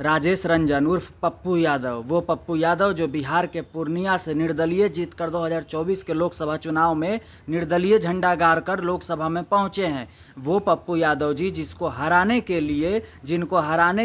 राजेश रंजन उर्फ पप्पू यादव, वो पप्पू यादव जो बिहार के पूर्णिया से निर्दलीय जीतकर 2024 के लोकसभा चुनाव में निर्दलीय झंडा गाड़कर लोकसभा में पहुंचे हैं। वो पप्पू यादव जी जिनको हराने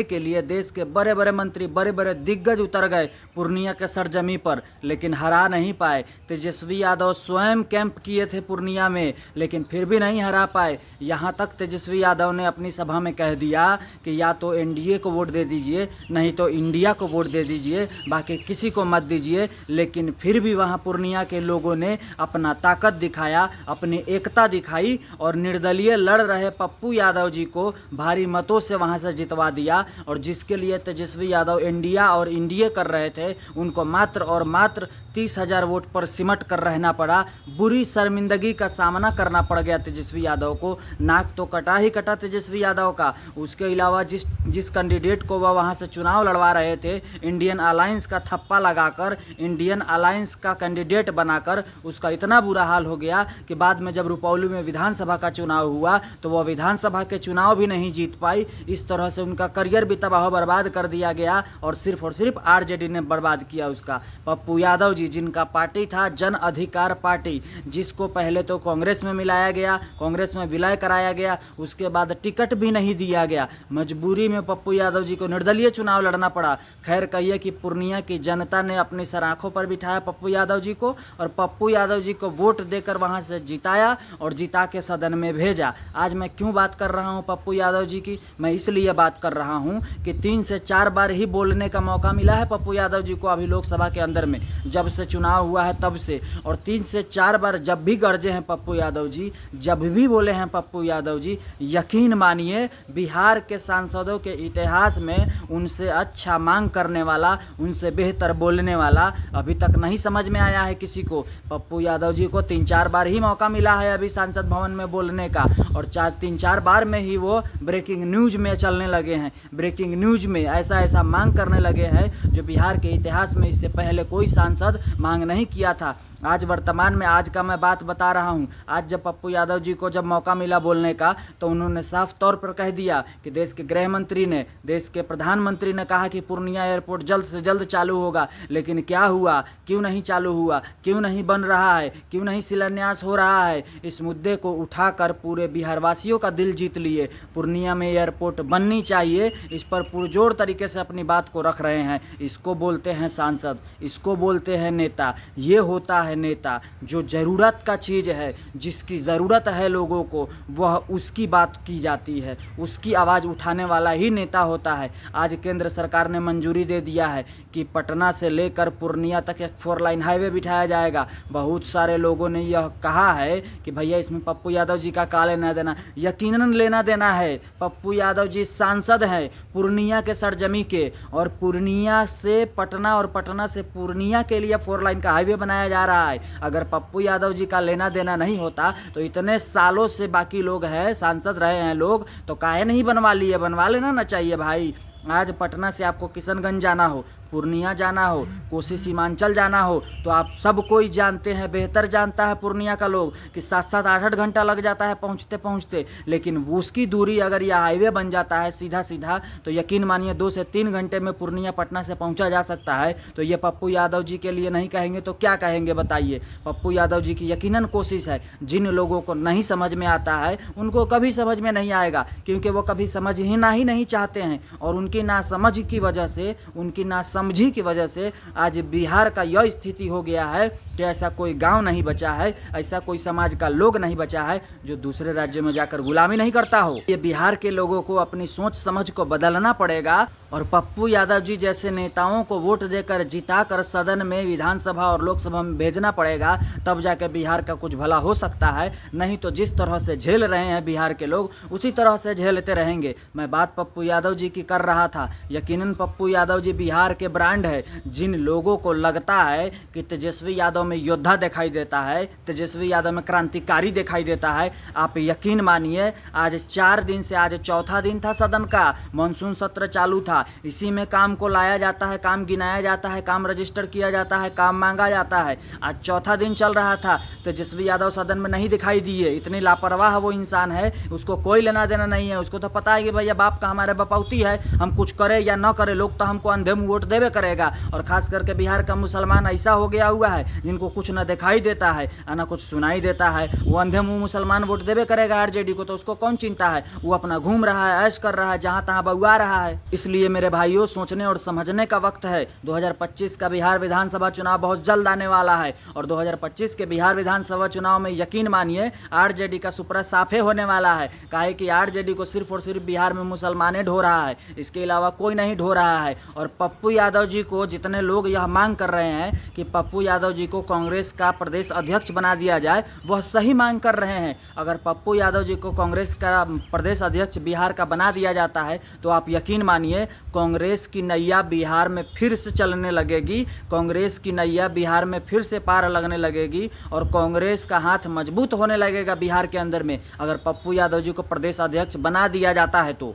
के लिए देश के बड़े बड़े मंत्री, बड़े बड़े दिग्गज उतर गए पूर्णिया के सरजमी पर, लेकिन हरा नहीं पाए। तेजस्वी यादव स्वयं कैंप किए थे पूर्णिया में, लेकिन फिर भी नहीं हरा पाए। यहाँ तक तेजस्वी यादव ने अपनी सभा में कह दिया कि या तो एनडीए को वोट दे दीजिए, नहीं तो इंडिया को वोट दे दीजिए, बाकी किसी को मत दीजिए। लेकिन फिर भी वहाँ पूर्णिया के लोगों ने अपना ताकत दिखाया, अपनी एकता दिखाई और निर्दलीय लड़ रहे पप्पू यादव जी को भारी मतों से वहाँ से जितवा दिया। और जिसके लिए तेजस्वी यादव इंडिया और इंडिया कर रहे थे, उनको मात्र और मात्र 30,000 वोट पर सिमट कर रहना पड़ा। बुरी शर्मिंदगी का सामना करना पड़ गया तेजस्वी यादव को। नाक तो कटा ही कटा तेजस्वी यादव का। उसके अलावा जिस कैंडिडेट को वह वहाँ से चुनाव लड़वा रहे थे, इंडियन अलायंस का थप्पा लगाकर, इंडियन अलायंस का कैंडिडेट बनाकर, उसका इतना बुरा हाल हो गया कि बाद में जब रुपौली में विधानसभा का चुनाव हुआ तो वह विधानसभा के चुनाव भी नहीं जीत पाई। इस तरह से उनका करियर भी तबाह बर्बाद कर दिया गया और सिर्फ आरजेडी ने बर्बाद किया उसका। पप्पू यादव जी जिनका पार्टी था जन अधिकार पार्टी, जिसको पहले तो कांग्रेस में मिलाया गया, कांग्रेस में विलय कराया गया, उसके बाद टिकट भी नहीं दिया गया। मजबूरी में पप्पू यादव जी को निर्दलीय चुनाव लड़ना पड़ा। खैर कहिए कि पूर्णिया की जनता ने अपनी सराखों पर बिठाया पप्पू यादव जी को और पप्पू यादव जी को वोट देकर वहां से जिताया और जिता के सदन में भेजा। आज मैं क्यों बात कर रहा हूं पप्पू यादव जी की? मैं इसलिए बात कर रहा हूं कि 3 से 4 बार ही बोलने का मौका मिला है पप्पू यादव जी को अभी लोकसभा के अंदर में, जब से चुनाव हुआ है तब से। और 3 से 4 बार जब भी गरजे हैं पप्पू यादव जी, जब भी बोले हैं पप्पू यादव जी, यकीन मानिए बिहार के सांसदों के इतिहास में उनसे अच्छा मांग करने वाला, उनसे बेहतर बोलने वाला अभी तक नहीं समझ में आया है किसी को। पप्पू यादव जी को 3-4 बार ही मौका मिला है अभी सांसद भवन में बोलने का, और 3-4 बार में ही वो ब्रेकिंग न्यूज में चलने लगे हैं। ब्रेकिंग न्यूज में ऐसा मांग करने लगे हैं जो बिहार के इतिहास में इससे पहले कोई सांसद मांग नहीं किया था। आज वर्तमान में आज का मैं बात बता रहा हूं। आज जब पप्पू यादव जी को जब मौका मिला बोलने का तो उन्होंने साफ तौर पर कह दिया कि देश के गृह मंत्री ने, देश के प्रधानमंत्री ने कहा कि पूर्णिया एयरपोर्ट जल्द से जल्द चालू होगा, लेकिन क्या हुआ? क्यों नहीं चालू हुआ? क्यों नहीं बन रहा है? क्यों नहीं शिलान्यास हो रहा है? इस मुद्दे को उठाकर पूरे बिहारवासियों का दिल जीत लिए। पूर्णिया में एयरपोर्ट बननी चाहिए, इस पर पुरजोर तरीके से अपनी बात को रख रहे हैं। इसको बोलते हैं सांसद, इसको बोलते हैं नेता। ये होता है नेता जो ज़रूरत का चीज़ है, जिसकी ज़रूरत है लोगों को, वह उसकी बात की जाती है, उसकी आवाज़ उठाने वाला ही नेता होता है। आज केंद्र सरकार ने मंजूरी दे दिया है कि पटना से लेकर पूर्णिया तक एक 4 लाइन हाईवे बिठाया जाएगा। बहुत सारे लोगों ने यह कहा है कि भैया इसमें पप्पू यादव जी का का लेना देना। यकीनन लेना देना है। पप्पू यादव जी सांसद हैं पूर्णिया के सरजमी के, और पूर्णिया से पटना और पटना से पूर्णिया के लिए 4 लाइन का हाईवे बनाया जा रहा है। अगर पप्पू यादव जी का लेना देना नहीं होता तो इतने सालों से बाकी लोग हैं, सांसद रहे हैं लोग, तो काहे नहीं बनवा लिए? बनवा लेना ना चाहिए भाई। आज पटना से आपको किशनगंज जाना हो, पूर्णिया जाना हो, कोसी सीमांचल जाना हो, तो आप सब कोई जानते हैं, बेहतर जानता है पूर्णिया का लोग कि 7-7 8-8 घंटा लग जाता है पहुंचते पहुंचते। लेकिन उसकी दूरी अगर यह हाईवे बन जाता है सीधा सीधा तो यकीन मानिए 2 से 3 घंटे में पूर्णिया पटना से पहुंचा जा सकता है। तो ये पप्पू यादव जी के लिए नहीं कहेंगे तो क्या कहेंगे बताइए? पप्पू यादव जी की यकीनन कोशिश है। जिन लोगों को नहीं समझ में आता है उनको कभी समझ में नहीं आएगा, क्योंकि वो कभी समझ ही नहीं चाहते हैं। और उनकी नासमझ की वजह से, उनकी नासमझी की वजह से आज बिहार का यह स्थिति हो गया है कि ऐसा कोई गांव नहीं बचा है, ऐसा कोई समाज का लोग नहीं बचा है जो दूसरे राज्य में जाकर गुलामी नहीं करता हो। ये बिहार के लोगों को अपनी सोच समझ को बदलना पड़ेगा और पप्पू यादव जी जैसे नेताओं को वोट देकर जिताकर सदन में, विधानसभा और लोकसभा में भेजना पड़ेगा, तब जाकर बिहार का कुछ भला हो सकता है। नहीं तो जिस तरह से झेल रहे हैं बिहार के लोग, उसी तरह से झेलते रहेंगे। मैं बात पप्पू यादव जी की कर रहा था। यकीनन पप्पू यादव जी बिहार के ब्रांड है। जिन लोगों को लगता है कि तेजस्वी यादव में योद्धा दिखाई देता है, तेजस्वी यादव में क्रांतिकारी दिखाई देता है, आप यकीन मानिए आज 4 दिन से, आज चौथा दिन था सदन का, मानसून सत्र चालू था। था। इसी में काम को लाया जाता है, काम गिनाया जाता है, काम रजिस्टर किया जाता है, काम मांगा जाता है। आज चौथा दिन चल रहा था, तेजस्वी यादव सदन में नहीं दिखाई दिए। इतनी लापरवाह वो इंसान है, उसको कोई लेना देना नहीं है। उसको तो पता है कि भैया बाप का हमारे बपौती है, हम कुछ करें या न करें लोग तो हमको अंधे मुंह वोट देवे करेगा। और खास करके बिहार का मुसलमान ऐसा हो गया हुआ है जिनको कुछ न दिखाई देता है न कुछ सुनाई देता है, वो अंधे मुंह मुसलमान वोट देवे करेगा आरजेडी को। तो उसको कौन चिंता है, वो अपना घूम रहा है, ऐश कर रहा है, जहां तहां बउआ रहा है। इसलिए मेरे भाइयों, सोचने और समझने का वक्त है। 2025 का बिहार विधानसभा चुनाव बहुत जल्द आने वाला है और 2025 के बिहार विधानसभा चुनाव में यकीन मानिए आरजेडी का सुपरा साफे होने वाला है। काहे कि आरजेडी को सिर्फ और सिर्फ बिहार में मुसलमाने ढो रहा है, इसके अलावा कोई नहीं ढो रहा है। और पप्पू यादव जी को, जितने लोग यह मांग कर रहे हैं कि पप्पू यादव जी को कांग्रेस का प्रदेश अध्यक्ष बना दिया जाए, वह सही मांग कर रहे हैं। अगर पप्पू यादव जी को कांग्रेस का प्रदेश अध्यक्ष बिहार का बना दिया जाता है तो आप यकीन मानिए कांग्रेस की नैया बिहार में फिर से चलने लगेगी, कांग्रेस की नैया बिहार में फिर से पार लगने लगेगी और कांग्रेस का हाथ मजबूत होने लगेगा बिहार के अंदर में, अगर पप्पू यादव जी को प्रदेश अध्यक्ष बना दिया जाता है तो।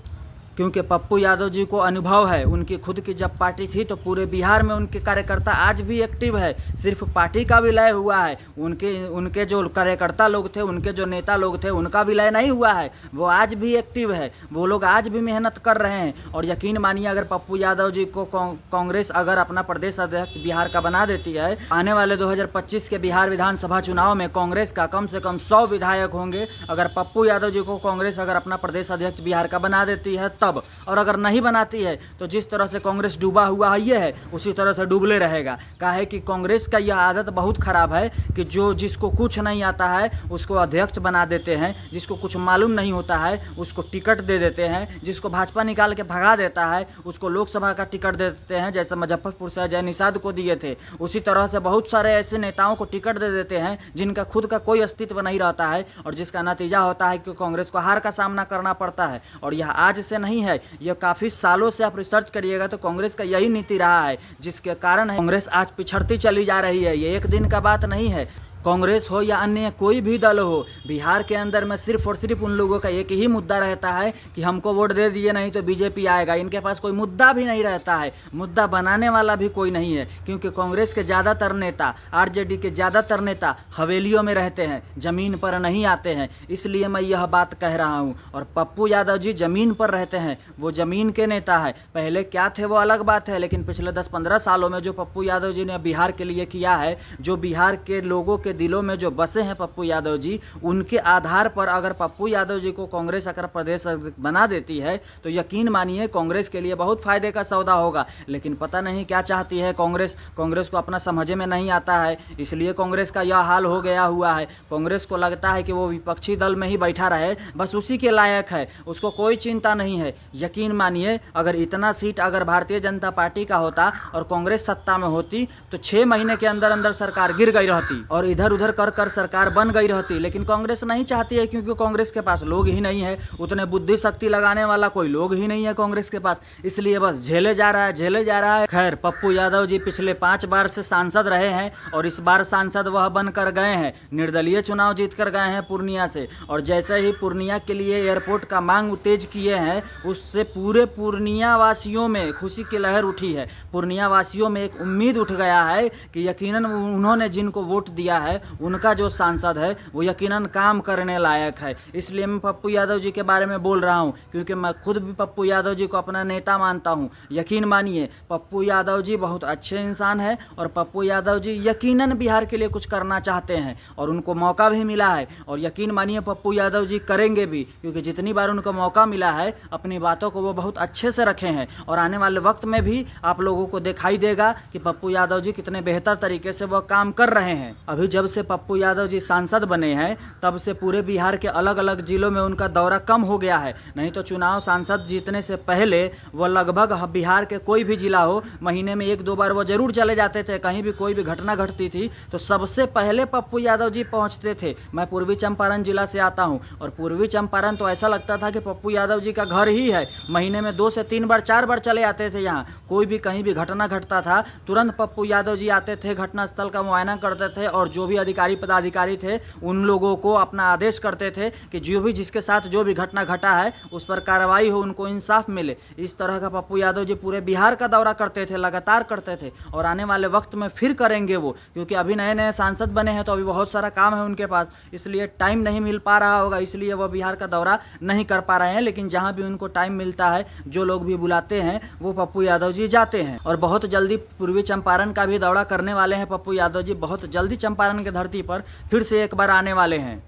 क्योंकि पप्पू यादव जी को अनुभव है, उनकी खुद की जब पार्टी थी तो पूरे बिहार में उनके कार्यकर्ता आज भी एक्टिव है। सिर्फ पार्टी का विलय हुआ है, उनके जो कार्यकर्ता लोग थे, उनके जो नेता लोग थे, उनका विलय नहीं हुआ है, वो आज भी एक्टिव है। वो लोग आज भी मेहनत कर रहे हैं। और यकीन मानिए अगर पप्पू यादव जी को कांग्रेस अगर अपना प्रदेश अध्यक्ष बिहार का बना देती है, आने वाले 2025 के बिहार विधानसभा चुनाव में कांग्रेस का कम से कम 100 विधायक होंगे। अगर पप्पू यादव जी को कांग्रेस अगर अपना प्रदेश अध्यक्ष बिहार का बना देती है तब, और अगर नहीं बनाती है तो जिस तरह से कांग्रेस डूबा हुआ है उसी तरह से डूबले रहेगा। काहे कि कांग्रेस का यह आदत बहुत खराब है कि जिसको कुछ नहीं आता है उसको अध्यक्ष बना देते हैं, जिसको कुछ मालूम नहीं होता है उसको टिकट दे देते हैं, जिसको भाजपा निकाल के भगा देता है उसको लोकसभा का टिकट दे देते हैं, जैसे मुजफ्फरपुर से अजय निषाद को दिए थे। उसी तरह से बहुत सारे ऐसे नेताओं को टिकट दे देते हैं जिनका खुद का कोई अस्तित्व नहीं रहता है और जिसका नतीजा होता है कि कांग्रेस को हार का सामना करना पड़ता है। और यह आज से नहीं है, यह काफ़ी सालों से आप रिसर्च करिएगा तो कांग्रेस का यही नीति रहा है, जिसके कारण कांग्रेस आज पिछड़ती चली जा रही है। ये एक दिन का बात नहीं है। कांग्रेस हो या अन्य कोई भी दल हो, बिहार के अंदर में सिर्फ और सिर्फ उन लोगों का एक ही मुद्दा रहता है कि हमको वोट दे दिए नहीं तो बीजेपी आएगा। इनके पास कोई मुद्दा भी नहीं रहता है, मुद्दा बनाने वाला भी कोई नहीं है। क्योंकि कांग्रेस के ज़्यादातर नेता, आरजेडी के ज़्यादातर नेता हवेलियों में रहते हैं, ज़मीन पर नहीं आते हैं। इसलिए मैं यह बात कह रहा हूँ। और पप्पू यादव जी ज़मीन पर रहते हैं, वो ज़मीन के नेता है। पहले क्या थे वो अलग बात है, लेकिन पिछले 10-15 सालों में जो पप्पू यादव जी ने बिहार के लिए किया है, जो बिहार के लोगों के दिलों में जो बसे हैं पप्पू यादव जी, उनके आधार पर अगर पप्पू यादव जी को कांग्रेस अगर प्रदेश बना देती है तो यकीन मानिए कांग्रेस के लिए बहुत फायदे का सौदा होगा। लेकिन पता नहीं क्या चाहती है कांग्रेस को अपना समझे में नहीं आता है, इसलिए कांग्रेस का यह हाल हो गया हुआ है। कांग्रेस को लगता है कि वो विपक्षी दल में ही बैठा रहे, बस उसी के लायक है, उसको कोई चिंता नहीं है। यकीन मानिए अगर इतना सीट अगर भारतीय जनता पार्टी का होता और कांग्रेस सत्ता में होती तो 6 महीने के अंदर अंदर सरकार गिर गई रहती और इधर उधर कर सरकार बन गई रहती। लेकिन कांग्रेस नहीं चाहती है, क्योंकि कांग्रेस के पास लोग ही नहीं है, उतने बुद्धि शक्ति लगाने वाला कोई लोग ही नहीं है कांग्रेस के पास। इसलिए बस झेले जा रहा है। खैर, पप्पू यादव जी पिछले 5 बार से सांसद रहे हैं और इस बार सांसद वह बनकर गए हैं, निर्दलीय चुनाव जीत कर गए हैं पूर्णिया से। और जैसे ही पूर्णिया के लिए एयरपोर्ट का मांग तेज किए हैं, उससे पूरे पूर्णिया वासियों में खुशी की लहर उठी है। पूर्णिया वासियों में एक उम्मीद उठ गया है कि यकीनन उन्होंने जिनको वोट दिया है उनका जो सांसद है वो यकीनन काम करने लायक है। इसलिए मैं पप्पू यादव जी के बारे में बोल रहा हूँ, क्योंकि मैं खुद भी पप्पू यादव जी को अपना नेता मानता हूँ। यकीन मानिए पप्पू यादव जी बहुत अच्छे इंसान है और पप्पू यादव जी यकीनन बिहार के लिए कुछ करना चाहते हैं और उनको मौका भी मिला है। और यकीन मानिए पप्पू यादव जी करेंगे भी, क्योंकि जितनी बार उनको मौका मिला है अपनी बातों को वो बहुत अच्छे से रखे हैं। और आने वाले वक्त में भी आप लोगों को दिखाई देगा कि पप्पू यादव जी कितने बेहतर तरीके से वह काम कर रहे हैं। अभी जब से पप्पू यादव जी सांसद बने हैं तब से पूरे बिहार के अलग अलग जिलों में उनका दौरा कम हो गया है। नहीं तो चुनाव सांसद जीतने से पहले वो लगभग बिहार के कोई भी जिला हो, महीने में 1-2 बार वो जरूर चले जाते थे। कहीं भी कोई भी घटना घटती थी तो सबसे पहले पप्पू यादव जी पहुंचते थे। मैं पूर्वी चंपारण जिला से आता हूं और पूर्वी चंपारण तो ऐसा लगता था कि पप्पू यादव जी का घर ही है। महीने में 2 से 3 बार 4 बार चले आते थे। यहाँ कोई भी कहीं भी घटना घटता था तुरंत पप्पू यादव जी आते थे, घटनास्थल का मुआयना करते थे और जो भी अधिकारी पदाधिकारी थे उन लोगों को अपना आदेश करते थे कि जो भी जिसके साथ जो भी घटना घटा है उस पर कार्रवाई हो, उनको इंसाफ मिले। इस तरह का पप्पू यादव जी पूरे बिहार का दौरा करते थे, लगातार करते थे, और आने वाले वक्त में फिर करेंगे वो, क्योंकि अभी नए नए सांसद बने हैं तो अभी बहुत सारा काम है उनके पास, इसलिए टाइम नहीं मिल पा रहा होगा, इसलिए वो बिहार का दौरा नहीं कर पा रहे हैं। लेकिन जहां भी उनको टाइम मिलता है, जो लोग भी बुलाते हैं, वो पप्पू यादव जी जाते हैं। और बहुत जल्दी पूर्वी चंपारण का भी दौरा करने वाले हैं पप्पू यादव जी। बहुत जल्दी चंपारण की धरती पर फिर से एक बार आने वाले हैं।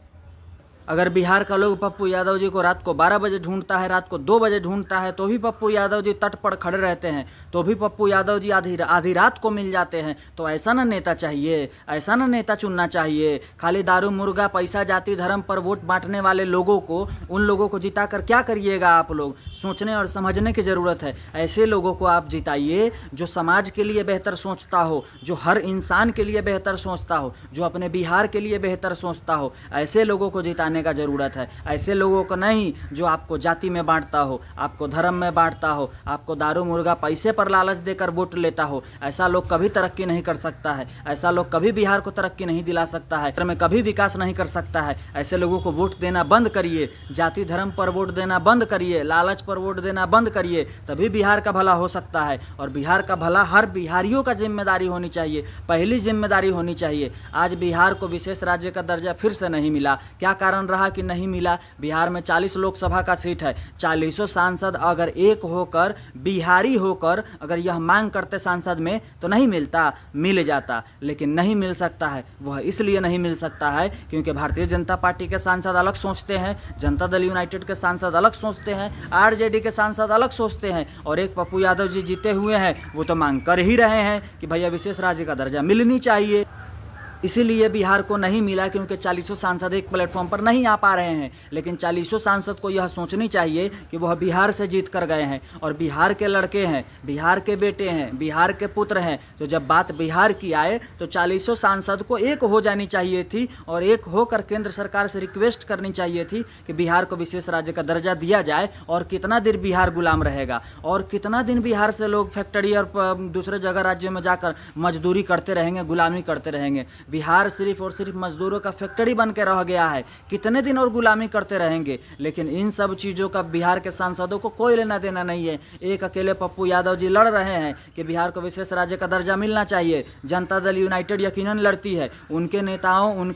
अगर बिहार का लोग पप्पू यादव जी को रात को 12 बजे ढूंढता है, रात को 2 बजे ढूंढता है, तो भी पप्पू यादव जी तट पर खड़े रहते हैं, तो भी पप्पू यादव जी आधी रात को मिल जाते हैं। तो ऐसा ना नेता चाहिए, ऐसा ना नेता चुनना चाहिए। खाली दारू मुर्गा पैसा जाति धर्म पर वोट बांटने वाले लोगों को, उन लोगों को जिता कर क्या करिएगा आप लोग? सोचने और समझने की ज़रूरत है। ऐसे लोगों को आप जिताइए जो समाज के लिए बेहतर सोचता हो, जो हर इंसान के लिए बेहतर सोचता हो, जो अपने बिहार के लिए बेहतर सोचता हो। ऐसे लोगों को जिताने का जरूरत है। ऐसे लोगों को नहीं जो आपको जाति में बांटता हो, आपको धर्म में बांटता हो, आपको दारू मुर्गा पैसे पर लालच देकर वोट लेता हो। ऐसा लोग कभी तरक्की नहीं कर सकता है। ऐसा लोग कभी बिहार को तरक्की नहीं दिला सकता है, में कभी विकास नहीं कर सकता है। ऐसे लोगों को वोट देना बंद करिए, जाति धर्म पर वोट देना बंद करिए, लालच पर वोट देना बंद करिए, तभी बिहार का भला हो सकता है। और बिहार का भला हर बिहारियों का जिम्मेदारी होनी चाहिए, पहली जिम्मेदारी होनी चाहिए। आज बिहार को विशेष राज्य का दर्जा फिर से नहीं मिला। क्या कारण रहा कि नहीं मिला? बिहार में 40 लोकसभा का सीट है, 40 सांसद अगर एक होकर, बिहारी होकर अगर यह मांग करते सांसद में, तो नहीं मिलता, मिल जाता। लेकिन नहीं मिल सकता है। वह इसलिए नहीं मिल सकता है क्योंकि भारतीय जनता पार्टी के सांसद अलग सोचते हैं, जनता दल यूनाइटेड के सांसद अलग सोचते हैं, आरजेडी के सांसद अलग सोचते हैं, और एक पप्पू यादव जी जीते हुए हैं, वो तो मांग कर ही रहे हैं कि भैया विशेष राज्य का दर्जा मिलनी चाहिए। इसीलिए बिहार को नहीं मिला क्योंकि 40 सांसद एक प्लेटफॉर्म पर नहीं आ पा रहे हैं। लेकिन 40 सांसद को यह सोचनी चाहिए कि वह बिहार से जीत कर गए हैं और बिहार के लड़के हैं, बिहार के बेटे हैं, बिहार के पुत्र हैं। तो जब बात बिहार की आए तो 40 सांसद को एक हो जानी चाहिए थी और एक होकर केंद्र सरकार से रिक्वेस्ट करनी चाहिए थी कि बिहार को विशेष राज्य का दर्जा दिया जाए। और कितना दिन बिहार गुलाम रहेगा, और कितना दिन बिहार से लोग फैक्ट्री और दूसरे जगह राज्यों में जाकर मजदूरी करते रहेंगे, गुलामी करते रहेंगे। बिहार सिर्फ और सिर्फ मजदूरों का फैक्ट्री बन के रह गया है। कितने दिन और गुलामी करते रहेंगे? लेकिन इन सब चीज़ों का बिहार के सांसदों को कोई लेना देना नहीं है। एक अकेले पप्पू यादव जी लड़ रहे हैं कि बिहार को विशेष राज्य का दर्जा मिलना चाहिए। जनता दल यूनाइटेड यकीनन लड़ती है। उनके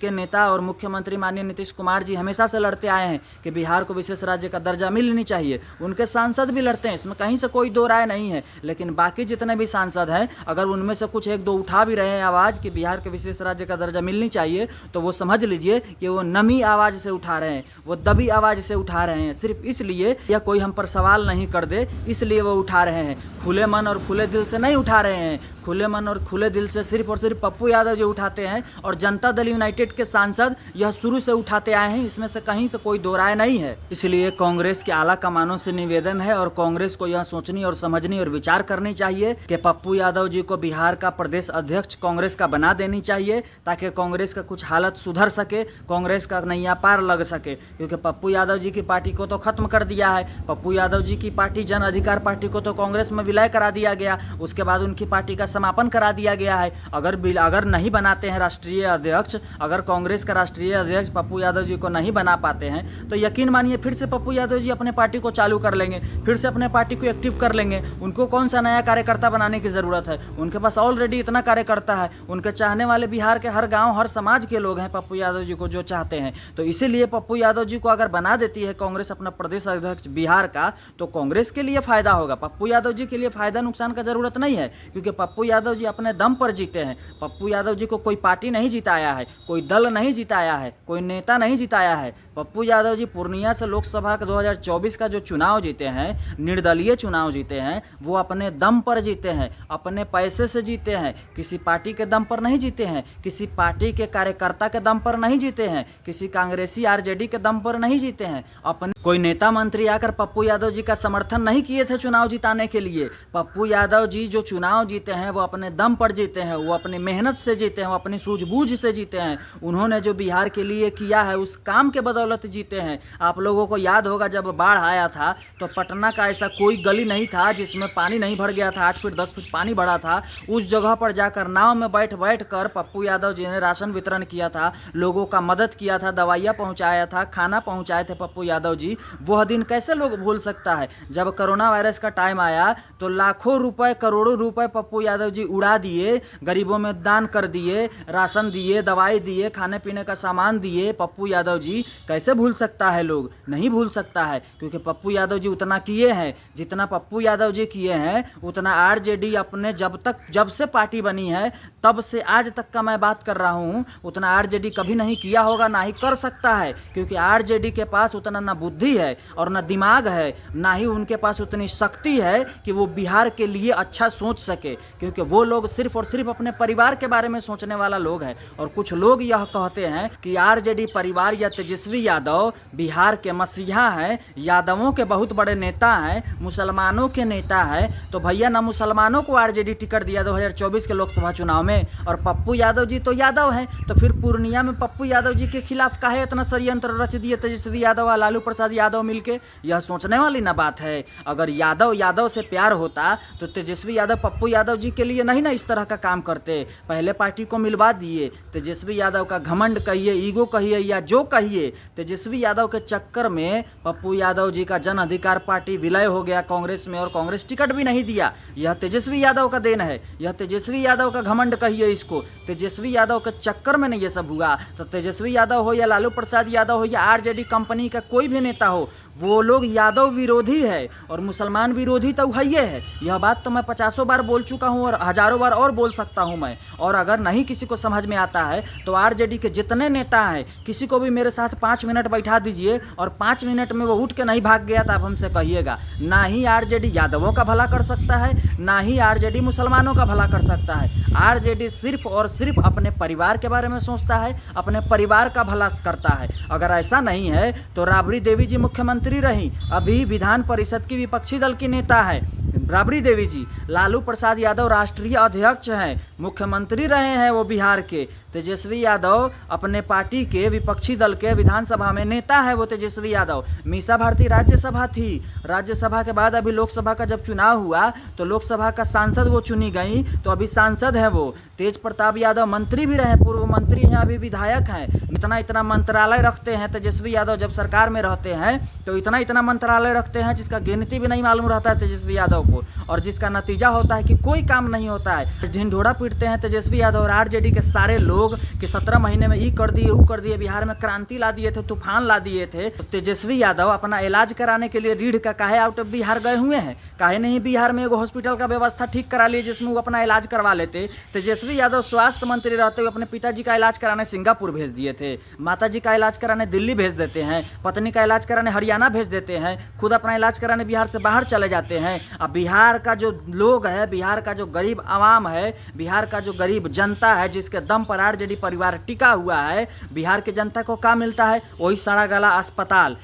नेता और मुख्यमंत्री माननीय नीतीश कुमार जी हमेशा से लड़ते आए हैं कि बिहार को विशेष राज्य का दर्जा मिलनी चाहिए। उनके सांसद भी लड़ते हैं, इसमें कहीं से कोई दो राय नहीं है। लेकिन बाकी जितने भी सांसद हैं, अगर उनमें से कुछ एक दो उठा भी रहे हैं आवाज़ कि बिहार के विशेष राज्य का दर्जा मिलनी चाहिए, तो वो समझ लीजिए कि वो नमी आवाज़ से उठा रहे हैं, वो दबी आवाज़ से उठा रहे हैं। सिर्फ इसलिए या कोई हम पर सवाल नहीं कर दे इसलिए वो उठा रहे हैं। खुले मन और खुले दिल से नहीं उठा रहे हैं। खुले मन और खुले दिल से सिर्फ और सिर्फ पप्पू यादव जी उठाते हैं और जनता दल यूनाइटेड के सांसद यह शुरू से उठाते आए हैं। इसमें से कहीं से कोई दो राय नहीं है। इसलिए कांग्रेस के आला कमानों से निवेदन है और कांग्रेस को यह सोचनी और समझनी और विचार करनी चाहिए कि पप्पू यादव जी को बिहार का प्रदेश अध्यक्ष कांग्रेस का बना देनी चाहिए, ताकि कांग्रेस का कुछ हालत सुधर सके, कांग्रेस का नैया पार लग सके। क्योंकि पप्पू यादव जी की पार्टी को तो खत्म कर दिया है। पप्पू यादव जी की पार्टी जन अधिकार पार्टी को तो कांग्रेस में विलय करा दिया गया, उसके बाद उनकी पार्टी का समापन करा दिया गया है। अगर नहीं बनाते हैं राष्ट्रीय अध्यक्ष, अगर कांग्रेस का राष्ट्रीय अध्यक्ष पप्पू यादव जी को नहीं बना पाते हैं, तो यकीन मानिए फिर से पप्पू यादव जी अपने पार्टी को चालू कर लेंगे, फिर से अपने पार्टी को एक्टिव कर लेंगे। उनको कौन सा नया कार्यकर्ता बनाने की ज़रूरत है? उनके पास ऑलरेडी इतना कार्यकर्ता है। उनके चाहने वाले बिहार के हर गाँव हर समाज के लोग हैं पप्पू यादव जी को जो चाहते हैं। तो इसीलिए पप्पू यादव जी को अगर बना देती है कांग्रेस अपना प्रदेश अध्यक्ष बिहार का, तो कांग्रेस के लिए फायदा होगा। पप्पू यादव जी के लिए फायदा नुकसान का जरूरत नहीं है, क्योंकि पप्पू यादव जी अपने दम पर जीते हैं। पप्पू यादव जी को कोई पार्टी नहीं जिताया है, कोई दल नहीं जिताया है, कोई नेता नहीं जिताया है। पप्पू यादव जी पूर्णिया से लोकसभा का 2024 का जो चुनाव जीते हैं, निर्दलीय चुनाव जीते हैं, वो अपने दम पर जीते हैं, अपने पैसे से जीते हैं। किसी पार्टी के दम पर नहीं जीते हैं, किसी पार्टी के कार्यकर्ता के दम पर नहीं जीते हैं, किसी कांग्रेसी आरजेडी के दम पर नहीं जीते हैं। अपने कोई नेता मंत्री आकर पप्पू यादव जी का समर्थन नहीं किए थे चुनाव जिताने के लिए। पप्पू यादव जी जो चुनाव जीते हैं वो अपने दम पर जीते हैं, वो अपनी मेहनत से जीते हैं, वो अपनी सूझबूझ से जीते हैं। उन्होंने जो बिहार के लिए किया है उस काम के बदौलत जीते हैं। आप लोगों को याद होगा जब बाढ़ आया था तो पटना का ऐसा कोई गली नहीं था जिसमें पानी नहीं भर गया था। 8 फीट 10 फीट पानी भरा था। उस जगह पर जाकर नाव में बैठ कर पप्पू यादव जी ने राशन वितरण किया था, लोगों का मदद किया था, दवाइयाँ पहुँचाया था, खाना पहुँचाए थे पप्पू यादव जी। वह दिन कैसे लोग भूल सकता है। जब कोरोना वायरस का टाइम आया तो लाखों रुपए करोड़ों रुपए पप्पू यादव जी उड़ा दिए, गरीबों में दान कर दिए, राशन दिए, दवाई दिए, खाने पीने का सामान दिए। पप्पू यादव जी कैसे भूल सकता है, लोग नहीं भूल सकता है, क्योंकि पप्पू यादव जी उतना किए हैं। जितना पप्पू यादव जी किए हैं उतना आरजेडी अपने जब से पार्टी बनी है तब से आज तक का मैं बात कर रहा हूँ, उतना आरजेडी कभी नहीं किया होगा, ना ही कर सकता है। क्योंकि आरजेडी के पास उतना ना बुद्धि है और ना दिमाग है, ना ही उनके पास उतनी शक्ति है कि वो बिहार के लिए अच्छा सोच सके। क्योंकि वो लोग सिर्फ और सिर्फ अपने परिवार के बारे में सोचने वाला लोग है। और कुछ लोग यह कहते हैं कि आरजेडी परिवार या तेजस्वी यादव बिहार के मसीहा हैं, यादवों के बहुत बड़े नेता हैं, मुसलमानों के नेता हैं। तो भैया ना मुसलमानों को आरजेडी टिकट दिया 2024 के लोकसभा चुनाव में, और पप्पू यादव जी तो यादव हैं। तो फिर पूर्णिया में पप्पू यादव जी के खिलाफ काहे इतना षड्यंत्र रच दिए तेजस्वी यादव और लालू प्रसाद यादव मिलके? यह सोचने वाली ना बात है। अगर यादव से प्यार होता तो तेजस्वी यादव पप्पू यादव जी के लिए नहीं ना इस तरह का काम करते। पहले पार्टी को मिलवा दिए। तेजस्वी यादव का घमंड कहिए, ईगो कहिए या जो कहिए, तेजस्वी यादव के चक्कर में पप्पू यादव जी का जन अधिकार पार्टी विलय हो गया कांग्रेस में, और कांग्रेस टिकट भी नहीं दिया। यह तेजस्वी यादव का देन है, यह तेजस्वी यादव का घमंड कहिए इसको। तेजस्वी यादव के चक्कर में नहीं ये सब हुआ। तो तेजस्वी यादव हो या लालू प्रसाद यादव हो या आरजेडी कंपनी का कोई भी नेता हो, वो लोग यादव विरोधी है और मुसलमान विरोधी तो है। यह बात तो मैं 50 बार बोल चुका हूँ और हजारों बार और बोल सकता हूँ मैं। और अगर नहीं किसी को समझ में आता है तो आरजेडी के जितने नेता हैं किसी को भी मेरे साथ 5 मिनट बैठा दीजिए और 5 मिनट में वो उठ के नहीं भाग गया तो आप हमसे कहिएगा। ना ही आरजेडी यादवों का भला कर सकता है, ना ही आरजेडी मुसलमानों का भला कर सकता है। आरजेडी सिर्फ और सिर्फ अपने परिवार के बारे में सोचता है, अपने परिवार का भला करता है। अगर ऐसा नहीं है तो राबड़ी देवी जी मुख्यमंत्री रही, अभी विधान परिषद की विपक्षी दल की नेता है राबड़ी देवी जी। लालू प्रसाद यादव राष्ट्रीय अध्यक्ष हैं, मुख्यमंत्री रहे हैं वो बिहार के। तेजस्वी यादव अपने पार्टी के विपक्षी दल के विधानसभा में नेता है वो तेजस्वी यादव। मीसा भारती राज्यसभा थी, राज्यसभा के बाद अभी लोकसभा का जब चुनाव हुआ तो लोकसभा का सांसद वो चुनी गई, तो अभी सांसद है वो। तेज प्रताप यादव मंत्री भी रहे, पूर्व मंत्री हैं, अभी विधायक हैं। इतना मंत्रालय रखते हैं तेजस्वी यादव, जब सरकार में रहते हैं तो इतना मंत्रालय रखते हैं जिसका गिनती भी नहीं मालूम रहता है तेजस्वी यादव को, और जिसका नतीजा होता है कि कोई काम नहीं होता है। ढिंढोरा पीटते हैं तेजस्वी यादव और आरजेडी के सारे लोग कि 17 महीने में ये कर दिए वो कर दिए, बिहार में क्रांति ला दिए थे, तूफान ला दिए थे। तो तेजस्वी यादव अपना इलाज कराने के लिए रीढ़ का काहे आउट ऑफ बिहार गए हुए हैं? काहे नहीं बिहार में एगो हॉस्पिटल का व्यवस्था ठीक करा लिए जिसमें वो अपना इलाज करवा लेते? तेजस्वी यादव स्वास्थ्य मंत्री रहते हुए अपने पिताजी का इलाज कराने सिंगापुर भेज दिए थे, माताजी का इलाज कराने दिल्ली भेज देते हैं, पत्नी का इलाज कराने हरियाणा भेज देते हैं, खुद अपना इलाज कराने बिहार से बाहर चले जाते हैं। अब बिहार का जो लोग है, बिहार का जो गरीब आवाम है, बिहार का जो गरीब जनता है जिसके दम पर आरजेडी परिवार टिका हुआ है, बिहार की जनता को क्या मिलता है? वही सड़ा गला अस्पताल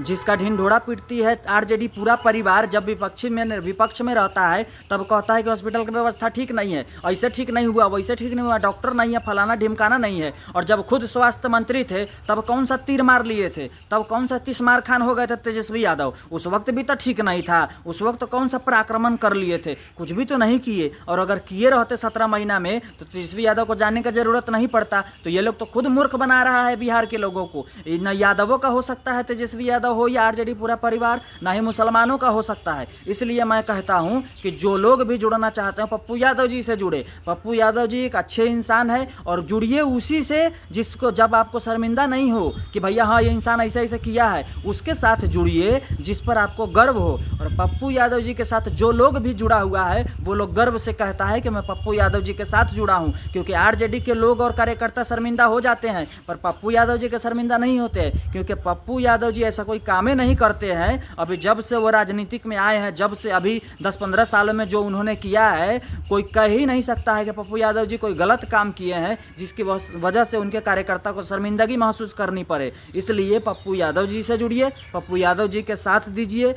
जिसका ढिंढोरा पीटती है आरजेडी पूरा परिवार। जब विपक्ष में रहता है तब कहता है कि हॉस्पिटल की व्यवस्था ठीक नहीं है, ऐसे ठीक नहीं हुआ, वैसे ठीक नहीं हुआ, डॉक्टर नहीं है, फलाना ढिमकाना नहीं है। और जब खुद स्वास्थ्य मंत्री थे तब कौन सा तीर मार लिए थे, तब कौन सा तिस्मार खान हो गए थे तेजस्वी यादव? उस वक्त भी तो ठीक नहीं था, उस वक्त कौन सा पराक्रमण कर लिए थे? कुछ भी तो नहीं किए। और अगर किए रहते 17 महीना में तो तेजस्वी यादव को जानने का जरूरत नहीं पड़ता। तो ये लोग तो खुद मूर्ख बना रहा है बिहार के लोगों को। न यादवों का हो सकता है तेजस्वी यादव हो या आरजेडी पूरा परिवार, ना ही मुसलमानों का हो सकता है। इसलिए मैं कहता हूं कि जो लोग भी जुड़ना चाहते हैं पप्पू यादव जी से जुड़े। पप्पू यादव जी एक अच्छे इंसान है और जुड़िए उसी से जिसको जब आपको शर्मिंदा नहीं हो कि भैया हाँ ये इंसान ऐसा ऐसा किया है, उसके साथ जुड़िए जिस पर आपको गर्व हो। और पप्पू यादव जी के साथ साथ जो लोग भी जुड़ा हुआ है वो लोग गर्व से कहता है कि मैं पप्पू यादव जी के साथ जुड़ा हूं, क्योंकि आरजेडी के लोग और कार्यकर्ता शर्मिंदा हो जाते हैं पर पप्पू यादव जी के शर्मिंदा नहीं होते, क्योंकि पप्पू यादव जी ऐसा कोई कामें नहीं करते हैं। अभी जब से वो राजनीतिक में आए हैं, जब से अभी 10-15 सालों में जो उन्होंने किया है, कोई कह ही नहीं सकता है कि पप्पू यादव जी कोई गलत काम किए हैं जिसकी वजह से उनके कार्यकर्ता को शर्मिंदगी महसूस करनी पड़े। इसलिए पप्पू यादव जी से जुड़िए, पप्पू यादव जी के साथ दीजिए।